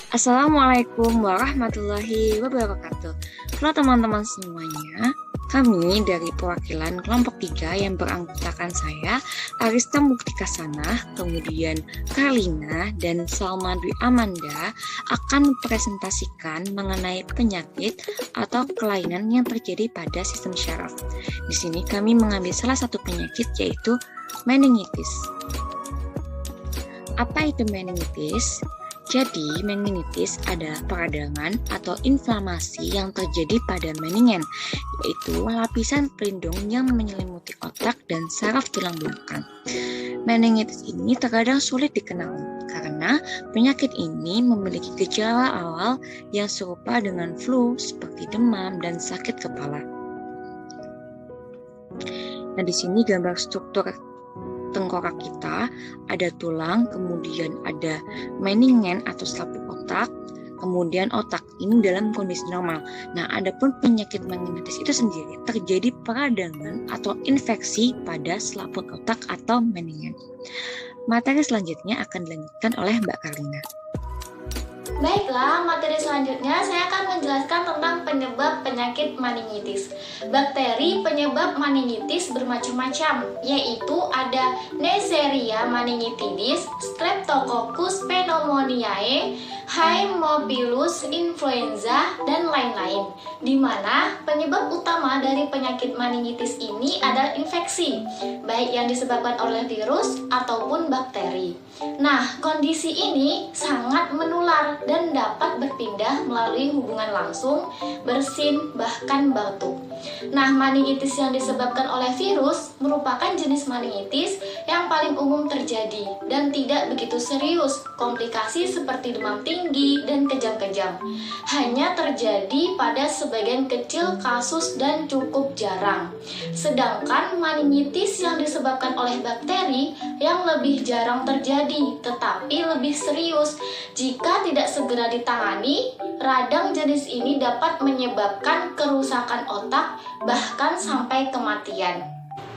Assalamualaikum warahmatullahi wabarakatuh. Halo teman-teman semuanya, kami dari perwakilan kelompok 3 yang beranggotakan saya, Arista Muktikasana, kemudian Karlina, dan Salma Dwi Amanda akan mempresentasikan mengenai penyakit atau kelainan yang terjadi pada sistem syaraf. Di sini kami mengambil salah satu penyakit yaitu meningitis. Apa itu meningitis? Jadi, meningitis adalah peradangan atau inflamasi yang terjadi pada meningen, yaitu lapisan pelindung yang menyelimuti otak dan saraf tulang belakang. Meningitis ini terkadang sulit dikenal karena penyakit ini memiliki gejala awal yang serupa dengan flu seperti demam dan sakit kepala. Nah, di sini gambar struktur tengkorak kita, ada tulang, kemudian ada meningen atau selaput otak, kemudian otak ini dalam kondisi normal. Nah, adapun penyakit meningitis itu sendiri terjadi peradangan atau infeksi pada selaput otak atau meningen. Materi selanjutnya akan dilanjutkan oleh Mbak Karlina. Baiklah, materi selanjutnya saya akan menjelaskan tentang penyebab penyakit meningitis. Bakteri penyebab meningitis bermacam-macam, yaitu ada Neisseria meningitidis, Streptococcus pneumoniae, Haemophilus influenza, dan lain-lain. Di mana penyebab utama dari penyakit meningitis ini adalah infeksi, baik yang disebabkan oleh virus ataupun bakteri. Nah, kondisi ini sangat menular dan dapat berpindah melalui hubungan langsung, bersin, bahkan batuk. Nah, meningitis yang disebabkan oleh virus merupakan jenis meningitis yang paling umum terjadi dan tidak begitu serius, komplikasi seperti demam tinggi dan kejang-kejang. Hanya terjadi pada sebagian kecil kasus dan cukup jarang. Sedangkan meningitis yang disebabkan oleh bakteri yang lebih jarang terjadi, tetapi lebih serius. Jika tidak segera ditangani, radang jenis ini dapat menyebabkan kerusakan otak, bahkan sampai kematian.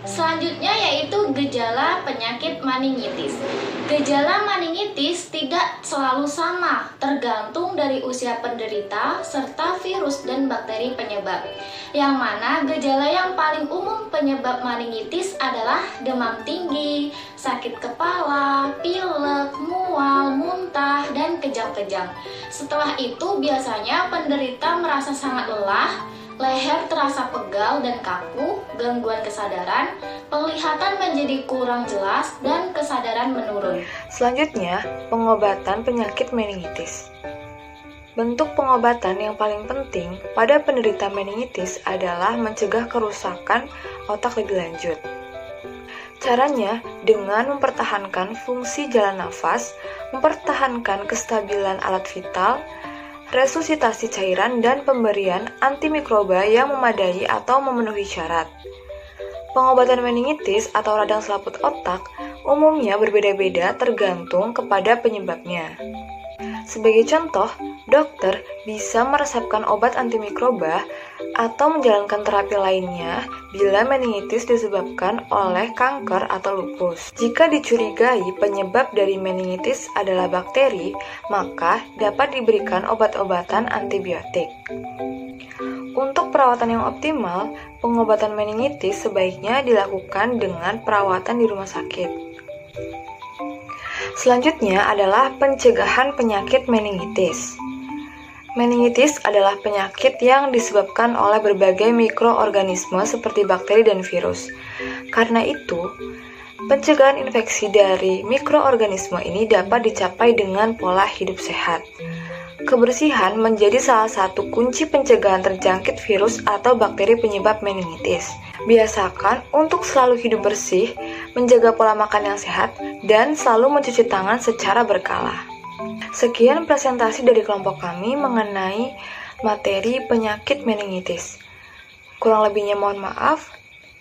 Selanjutnya yaitu gejala penyakit meningitis. Gejala meningitis tidak selalu sama, tergantung dari usia penderita serta virus dan bakteri penyebab. Yang mana gejala yang paling umum penyebab meningitis adalah demam tinggi, sakit kepala, pilek, mual, muntah, dan kejang-kejang. Setelah itu biasanya penderita merasa sangat lelah, leher terasa pegal dan kaku, gangguan kesadaran, penglihatan menjadi kurang jelas, dan kesadaran menurun. Selanjutnya, pengobatan penyakit meningitis. Bentuk pengobatan yang paling penting pada penderita meningitis adalah mencegah kerusakan otak lebih lanjut. Caranya dengan mempertahankan fungsi jalan nafas, mempertahankan kestabilan alat vital, resusitasi cairan, dan pemberian antimikroba yang memadai atau memenuhi syarat. Pengobatan meningitis atau radang selaput otak umumnya berbeda-beda tergantung kepada penyebabnya. Sebagai contoh, dokter bisa meresepkan obat antimikroba atau menjalankan terapi lainnya bila meningitis disebabkan oleh kanker atau lupus. Jika dicurigai penyebab dari meningitis adalah bakteri, maka dapat diberikan obat-obatan antibiotik. Untuk perawatan yang optimal, pengobatan meningitis sebaiknya dilakukan dengan perawatan di rumah sakit. Selanjutnya adalah pencegahan penyakit meningitis. Meningitis adalah penyakit yang disebabkan oleh berbagai mikroorganisme seperti bakteri dan virus. Karena itu, pencegahan infeksi dari mikroorganisme ini dapat dicapai dengan pola hidup sehat. Kebersihan menjadi salah satu kunci pencegahan terjangkit virus atau bakteri penyebab meningitis. Biasakan untuk selalu hidup bersih, menjaga pola makan yang sehat, dan selalu mencuci tangan secara berkala. Sekian presentasi dari kelompok kami mengenai materi penyakit meningitis. Kurang lebihnya mohon maaf.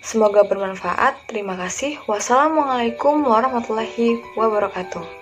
Semoga bermanfaat. Terima kasih. Wassalamualaikum warahmatullahi wabarakatuh.